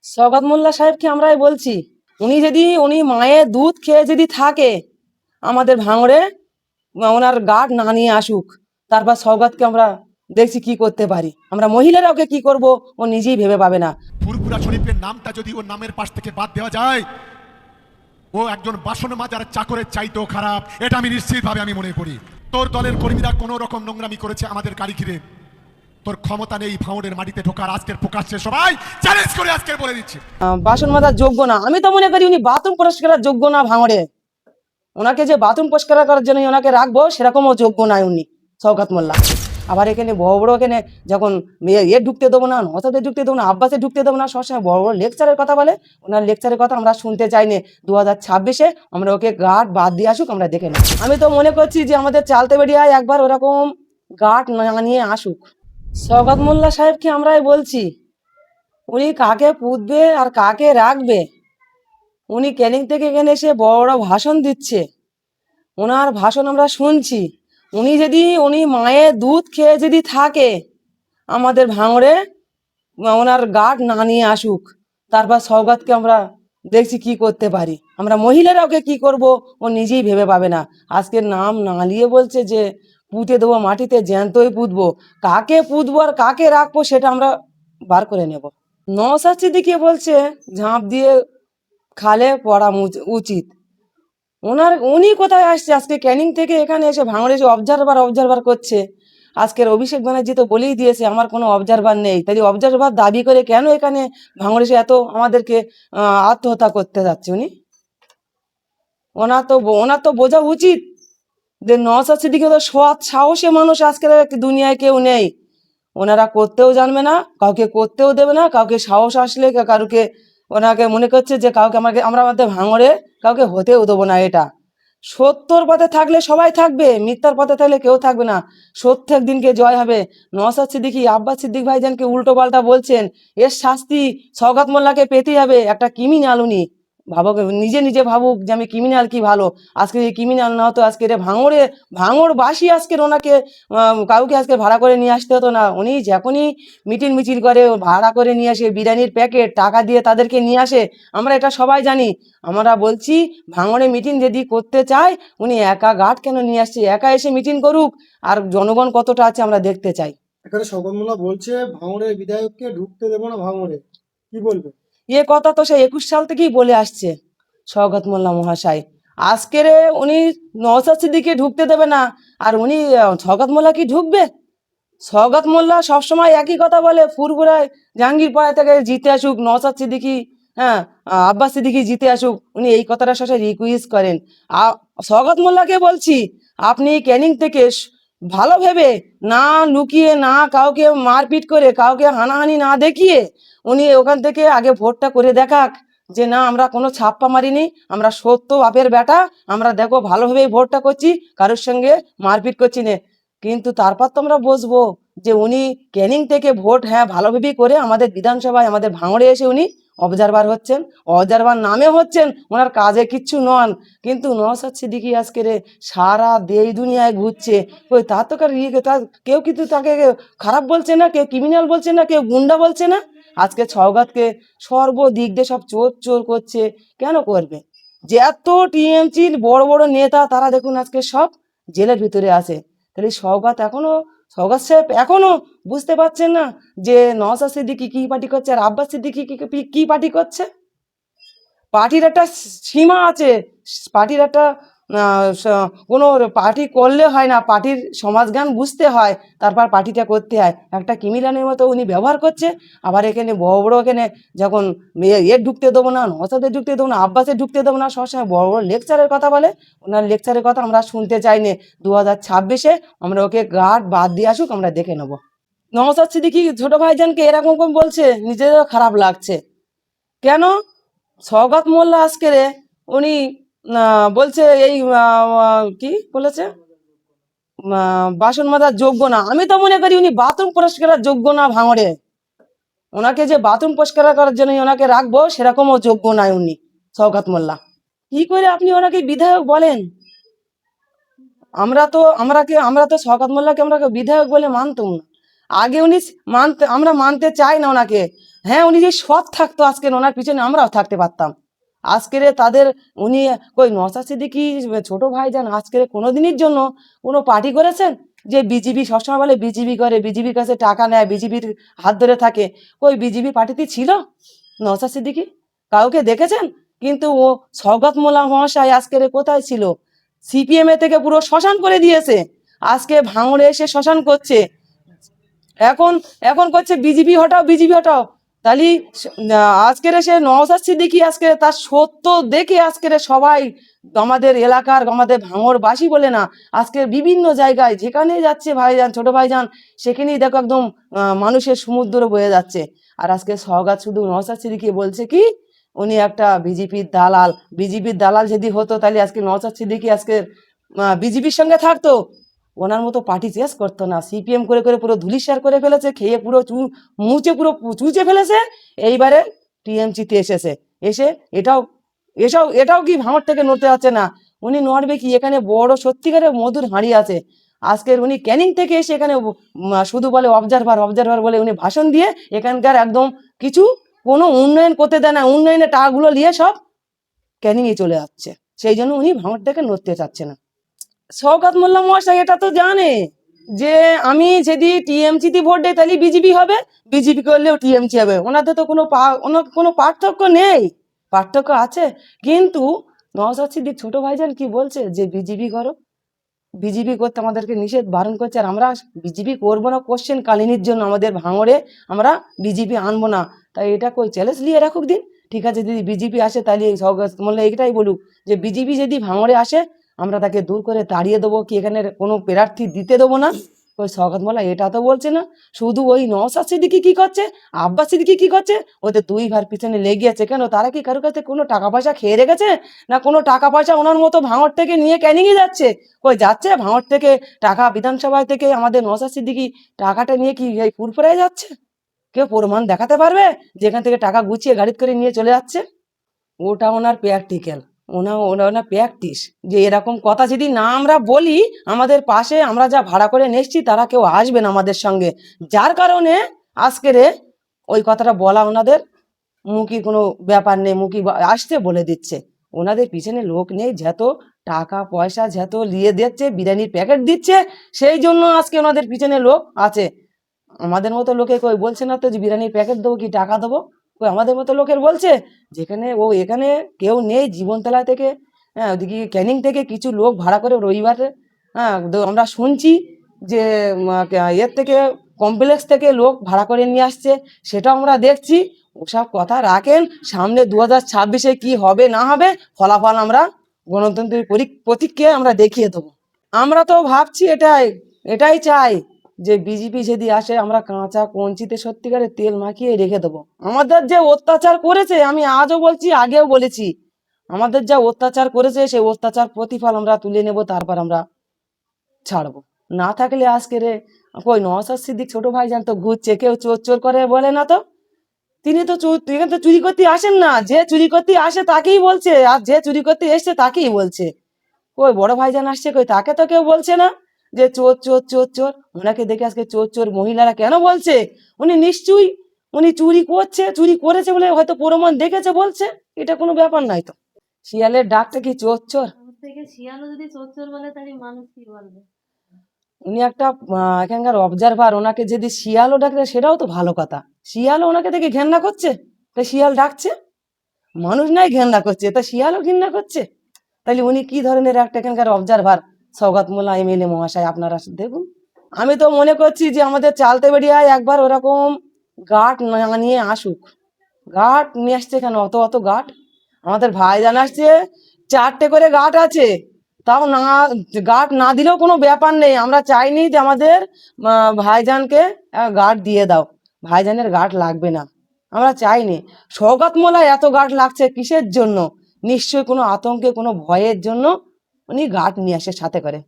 শওকত মোল্লা সাহেবকে আমরাই বলছি, উনি মায়ের দুধ খেয়ে যদি থাকে আমাদের ভাঙড়ে, ওনার গার্ড না নিয়ে আসুক, তারপর শওকতকে আমরা দেখছি কি করতে পারি। আমরা মহিলারা ওকে কি করব ও নিজেই ভেবে পাবে না। ফুরফুরা শরীফের নামটা যদি ওর নামের পাশ থেকে বাদ দেওয়া যায়, ও একজন বাসন মাজার চাকরের চাইতেও খারাপ, এটা আমি নিশ্চিতভাবে আমি মনে করি। তোর দলের কর্মীরা কোনো রকম নোংরামি করেছে আমাদের গাড়ি ঘিরে, তোর ক্ষমতা নেই ভাঙড়ের মাটিতে ঢোকার। আজকের প্রকাশ্যে সবাই চ্যালেঞ্জ করে আজকে বলে দিচ্ছি, বাসন মাজার যোগ্য না। আমি তো মনে করি উনি বাথরুম পরিষ্কারের যোগ্য না ভাঙড়ে। ওনাকে যে বাথরুম পরিষ্কার করার জন্য ওনাকে রাখবো সেরকমও যোগ্য নয় উনি শওকত মোল্লা। আবার এখানে বড় বড় এখানে যখন ঢুকতে দেবো না, নসাদে ঢুকতে দেবো না, আব্বাসে ঢুকতে দেবো না, সবসময় বড় বড় লেকচারের কথা বলে। ওনার লেকচারের কথা আমরা শুনতে চাইনি। 2026-এ আমরা ওকে গার্ড বাদ দিয়ে আসুক, আমরা দেখে নেব। আমি তো মনে করছি যে আমাদের চালতে বেরিয়ায় একবার ওরকম গার্ড না নিয়ে আসুক। শওকত মোল্লা সাহেবকে আমরাই বলছি, উনি কাকে পুঁতবে আর কাকে রাখবে। উনি ক্যানিং থেকে এখানে এসে বড় বড় ভাষণ দিচ্ছে, ওনার ভাষণ আমরা শুনছি। উনি মায়ের দুধ খেয়ে যদি থাকে আমাদের ভাঙড়ে, ওনার গার্ড না নিয়ে আসুক, তারপর শওকতকে আমরা দেখছি কি করতে পারি। আমরা মহিলারা ওকে কি করব ও নিজেই ভেবে পাবে না। আজকের নাম না নিয়ে বলছে যে পুঁতে দেবো মাটিতে, জ্যান্তই পুঁতবো। কাকে পুঁতবো আর কাকে রাখবো সেটা আমরা বার করে নেব। নওশাদ সিদ্দিকী বলছে ঝাঁপ দিয়ে খালে পড়া উচিত। উনি কোথায় আসছে? আজকে ক্যানিং থেকে এখানে এসে ভাঙড়ে এসে অবজারভার করছে। আজকের অভিষেক ব্যানার্জি তো বলেই দিয়েছে আমার কোনো অবজারভার নেই, তাই অবজারভার দাবি করে কেন এখানে ভাঙড়ে এসে এত আমাদেরকে আত্মহত্যা করতে যাচ্ছে উনি? ওনার তো বোঝা উচিত যে নওশাদ সিদ্দিকী তো সৎ সাহসী মানুষ, আজকের দুনিয়ায় কেউ নেই। ওনারা করতেও জানবে না, কাউকে করতেও দেবে না। কাউকে সাহস আসলে কারুকে ওনাকে মনে করছে যে কাউকে আমরা আমাদের ভাঙড়ে কাউকে হতেও দেবো না। এটা সত্যর পথে থাকলে সবাই থাকবে, মিথ্যার পথে থাকলে কেউ থাকবে না। সত্য একদিনকে জয় হবে। নওশাদ সিদ্দিকী আব্বাস সিদ্দিক ভাইজানকে উল্টো পাল্টা বলছেন, এর শাস্তি শওকত মোল্লাকে পেতেই হবে। একটা ক্রিমিনাল উনি। ভাবুক, নিজে নিজে ভাবুক যে আমি ক্রিমিনাল, কি ভালো। আজকে এই ক্রিমিনাল না হতো আজকে ভাঙড়বাসী আজকের ওনাকে কাউকে আজকে ভাড়া করে নিয়ে আসতে হতো না। উনি যখনই মিটিং মিছিল করে ভাড়া করে নিয়ে আসে, বিরিয়ানির প্যাকেট টাকা দিয়ে তাদেরকে নিয়ে আসে। আমরা এটা সবাই জানি। আমরা বলছি ভাঙড়ে মিটিং যদি করতে চায় উনি একা গার্ড কেন নিয়ে আসছে? একা এসে মিটিং করুক, আর জনগণ কতটা আছে আমরা দেখতে চাই। এখানে শওকত মোল্লা বলছে ভাঙড়ের বিধায়ককে ঢুকতে দেবো না ভাঙড়ে, কি বলবে? কথা তো সে 21 সাল থেকেই বলে আসছে শওকত মোল্লা মহাশয়। আজকের উনি নওশাদ সিদ্দিকীকে ঢুকতে দেবে না, আর উনি শওকত মোল্লা কি ঢুকবে? শওকত মোল্লা সবসময় একই কথা বলে, ফুরফুরায় জাহাঙ্গীরপাড়া থেকে জিতে আসুক নওশাদ সিদ্দিকী, হ্যাঁ, আব্বাস সিদ্দিকী জিতে আসুক, উনি এই কথাটা শেষে রিকোয়েস্ট করেন। শওকত মোল্লাকে বলছি, আপনি ক্যানিং থেকে ভালো ভেবে, না লুকিয়ে, না কাউকে মারপিট করে, কাউকে হানাহানি না দেখিয়ে উনি ওখান থেকে আগে ভোটটা করে দেখাক যে না আমরা কোনো ছাপ্পা মারিনি, আমরা সত্য বাপের বেটা, আমরা দেখো ভালোভাবেই ভোটটা করছি, কারোর সঙ্গে মারপিট করছি না। কিন্তু তারপর তো আমরা বসবো যে উনি ক্যানিং থেকে ভোট, হ্যাঁ, ভালোভাবেই করে আমাদের বিধানসভায় আমাদের ভাঙড়ে এসে উনি অবজারভার হচ্ছেন। অবজারভার নামে হচ্ছেন, ওনার কাজে কিচ্ছু নন। কিন্তু নওশাদ সিদ্দিকী আজকের সারা দেশ দুনিয়ায় ঘুরছে, ওই তার তো কেউ কিন্তু তাকে খারাপ বলছে না, কেউ ক্রিমিনাল বলছে না, কেউ গুন্ডা বলছে না। আজকে সওগাতকে সর্বদিক দিয়ে সব চোর চোর করছে। কেন করবে? যে এত টিএমসির বড় বড় নেতা তারা দেখুন আজকে সব জেলের ভিতরে আছে। তাহলে সওগাত সাহেব এখনো বুঝতে পারছেন না যে নওশাদ সিদ্দিকী কি পার্টি করছে আর আব্বাস সিদ্দিকী কি পার্টি করছে? পার্টির একটা সীমা আছে। পার্টির একটা কোনো পার্টি করলে হয় না, পার্টির সমাজজ্ঞান বুঝতে হয়, তারপর পার্টিটা করতে হয়। একটা ক্রিমিনালের মতো উনি ব্যবহার করছে। আবার এখানে বড় বড় এখানে যখন ঢুকতে দেবো না, নওশাদে ঢুকতে দেবো না, আব্বাসে ঢুকতে দেবো না, সবসময় বড় বড় লেকচারের কথা বলে। ওনার লেকচারের কথা আমরা শুনতে চাইনি। 2026-এ আমরা ওকে গার্ড বাদ দিয়ে আসুক, আমরা দেখে নেবো। নওশাদ সিদ্দিকী ছোট ভাইজানকে এরকম বলছে, নিজেরও খারাপ লাগছে। কেন? শওকত মোল্লা আজকের উনি বলছে এই কি বলেছে, বাসন মাজার যোগ্য না। আমি তো মনে করি উনি বাথরুম পরিষ্কারের যোগ্য না ভাঙড়ে। ওনাকে যে বাথরুম পরিষ্কার করার জন্য ওনাকে রাখবো সেরকমও যোগ্য নয় উনি শওকত মোল্লা। কি করে আপনি ওনাকে বিধায়ক বলেন? আমরা তো শওকত মোল্লাকে আমরা বিধায়ক বলে মানতাম না। আগে উনি আমরা মানতে চাই না ওনাকে। হ্যাঁ, উনি যে সৎ থাকতো আজকের ওনার পিছনে আমরাও থাকতে পারতাম। আজকের তাদের উনি কই নওশাদ সিদ্দিকী ছোট ভাইজান আজকের কোনোদিনের জন্য কোনো পার্টি করেছেন? যে বিজেপি সবসময় বলে বিজেপি করে, বিজেপির কাছে টাকা নেয়, বিজেপির হাত ধরে থাকে। কই বিজেপি পার্টিতে ছিল নওশাদ সিদ্দিকী? কাউকে দেখেছেন? কিন্তু ও শওকত মোল্লা মহাশয় আজকের কোথায় ছিল? সিপিএম এ থেকে পুরো শ্মশান করে দিয়েছে। আজকে ভাঙড়ে এসে শ্মশান করছে। এখন এখন করছে বিজেপি হটাও, বিজেপি হটাও। তাহলে আজকের সে নওশাদ সিদ্দিকী আজকে তার সত্য দেখে আজকের সবাই আমাদের এলাকার আমাদের ভাঙড়বাসী বলে না, আজকে বিভিন্ন জায়গায় যেখানে যাচ্ছে ভাইজান ছোট ভাইজান সেখানেই দেখো একদম মানুষের সমুদ্র বয়ে যাচ্ছে। আর আজকে সওগাত শুধু নওশাদ সিদ্দিকী বলছে কি উনি একটা বিজেপির দালাল। বিজেপির দালাল যদি হতো তাহলে আজকে নওশাদ সিদ্দিকী আজকে বিজেপির সঙ্গে থাকতো, ওনার মতো পার্টি শেষ করতো না। সিপিএম করে করে পুরো ধুলিস্যার করে ফেলেছে, খেয়ে পুরো মুছে পুরো চুচে ফেলেছে। এইবারে টিএমসিতে এসেছে, এসে এটাও কি ভাঙড় থেকে নড়তে যাচ্ছে না। উনি নড়বে কি? এখানে বড় সত্যিকারের মধুর হাঁড়ি আছে। আজকের উনি ক্যানিং থেকে এসে এখানে শুধু বলে অবজারভার অবজারভার বলে উনি ভাষণ দিয়ে এখানকার একদম কিছু কোনো উন্নয়ন করতে দেয় না। উন্নয়নের টাকাগুলো নিয়ে সব ক্যানিংয়ে চলে যাচ্ছে। সেই জন্য উনি ভাঙড় থেকে নড়তে চাচ্ছে না। শওকত মোল্লা মহাশয় এটা তো জানে যে আমি যদি টিএমসিতে ভোট দেই তাহলে বিজেপি হবে, বিজেপি করলেও টিএমসি হবে। ওনাদের তো ওনার কোনো পার্থক্য নেই। পার্থক্য আছে, কিন্তু নওশাদ সিদ্দিক ছোট ভাইজান কি বলছে যে বিজেপি করো, বিজেপি করতে আমাদেরকে নিষেধ বারণ করছে। আর আমরা বিজেপি করবো না কোশ্চেন কালিনীর জন্য আমাদের ভাঙড়ে আমরা বিজেপি আনবো না। তাই এটা কই চ্যালেঞ্জ নিয়ে রাখুক দিন। ঠিক আছে, যদি বিজেপি আসে তাহলে শওকত মোল্লা এইটাই বলুক যে বিজেপি যদি ভাঙড়ে আসে আমরা তাকে দূর করে তাড়িয়ে দেবো, কি এখানে কোনো প্রার্থী দিতে দেবো না। ওই শওকত মোল্লা এটা তো বলছে না। শুধু ওই নওশাদ সিদ্দিকী কি করছে, আব্বাস সিদ্দিকী কি করছে, ওদের দুই ভাইয়ের পিছনে লেগে আছে। কেন? তারা কি কারোর কাছে কোনো টাকা পয়সা খেয়ে রেখেছে? না কোনো টাকা পয়সা ওনার মতো ভাঙড় থেকে নিয়ে ক্যানিংয়ে যাচ্ছে? কই যাচ্ছে ভাঙড় থেকে টাকা বিধানসভায় থেকে আমাদের নওশাদ সিদ্দিকী টাকাটা নিয়ে কি এই ফুরফুরায় যাচ্ছে? কেউ প্রমাণ দেখাতে পারবে যেখান থেকে টাকা গুছিয়ে গাড়ি করে নিয়ে চলে যাচ্ছে? ওটা ওনার প্র্যাকটিক্যাল, ওনার প্র্যাকটিস। যে এরকম কথা যদি না আমরা বলি, আমাদের পাশে আমরা যা ভাড়া করে নিচ্ছি তারা কেউ আসবে না আমাদের সঙ্গে। যার কারণে আজকের ওই কথাটা বলা ওনাদের মুখী কোনো ব্যাপার নেই, মুখী আসতে বলে দিচ্ছে। ওনাদের পিছনে লোক নেই, যত টাকা পয়সা যত নিয়ে দিচ্ছে, বিরিয়ানির প্যাকেট দিচ্ছে, সেই জন্য আজকে ওনাদের পিছনে লোক আছে। আমাদের মতো লোকে কই বলছে না তো যে বিরিয়ানির প্যাকেট দেবো কি টাকা দেবো। কই আমাদের মতো লোকের বলছে? যেখানে ও এখানে কেউ নেই, জীবনতলা থেকে হ্যাঁ ওদিকে ক্যানিং থেকে কিছু লোক ভাড়া করে রবিবারে হ্যাঁ আমরা শুনছি যে এর থেকে কমপ্লেক্স থেকে লোক ভাড়া করে নিয়ে আসছে, সেটাও আমরা দেখছি। ওসব কথা রাখেন, সামনে 2026-এ কি হবে না হবে ফলাফল আমরা গণতন্ত্রের প্রতীককে আমরা দেখিয়ে দেবো। আমরা তো ভাবছি এটাই এটাই চাই যে বিজেপি যদি আসে আমরা কাঁচা কঞ্চিতে সত্যিকারের তেল মাখিয়ে রেখে দেবো। আমাদের যে অত্যাচার করেছে, আমি আজও বলছি আগেও বলেছি, আমাদের যা অত্যাচার করেছে সেই অত্যাচার প্রতিফল আমরা তুলে নেব, তারপর আমরা ছাড়বো। না থাকলে আজকে রে কই নওশাদ সিদ্দিক ছোট ভাইজান তো ঘুরছে, কেউ চোর চোর করে বলে না তো। তিনি তো এখানে তো চুরি করতে আসেন না, যে চুরি করতে আসে তাকেই বলছে, আর যে চুরি করতে এসছে তাকেই বলছে। কই বড় ভাইজান আসছে, কই তাকে তো কেউ বলছে না যে চোর চোর চোর চোর। ওনাকে দেখে আজকে চোর চোর মহিলারা কেন বলছে? উনি নিশ্চয়ই উনি চুরি করছে, চুরি করেছে বলে হয়তো প্রমাণ দেখেছে বলছে। এটা কোনো ব্যাপার নাই তো। শিয়ালের ডাকটা কি চোর চোর? ওর থেকে শিয়ালও যদি চোর চোর বলে তাহলে মানুষ কি বলবে? উনি একটা এখানকার অবজারভার, ওনাকে যদি শিয়ালও ডাকলে সেটাও তো ভালো কথা। শিয়ালও ওনাকে দেখে ঘেন্না করছে, তাই শিয়াল ডাকছে। মানুষ নাই ঘেন্না করছে, তা শিয়ালও ঘেন্না করছে। তাহলে উনি কি ধরনের একটা এখানকার অবজারভার শওকত মোল্লা এমএলএ মহাশয়, আপনারা দেখুন। আমি তো মনে করছি যে আমাদের চালতে বেরিয়ায় একবার ওরকম গার্ড না নিয়ে আসুক। গার্ড নিয়ে আসছে কেন? অত অত গার্ড আমাদের ভাইজান আসছে, 4টে করে গার্ড আছে। তাও না, গার্ড না দিলেও কোনো ব্যাপার নেই, আমরা চাইনি যে আমাদের ভাইজানকে গার্ড দিয়ে দাও, ভাইজানের গার্ড লাগবে না, আমরা চাইনি। শওকত মোল্লা এত গার্ড লাগছে কিসের জন্য? নিশ্চয়ই কোনো আতঙ্কে কোনো ভয়ের জন্য উনি গার্ড নিয়ে আসে সাথে করে।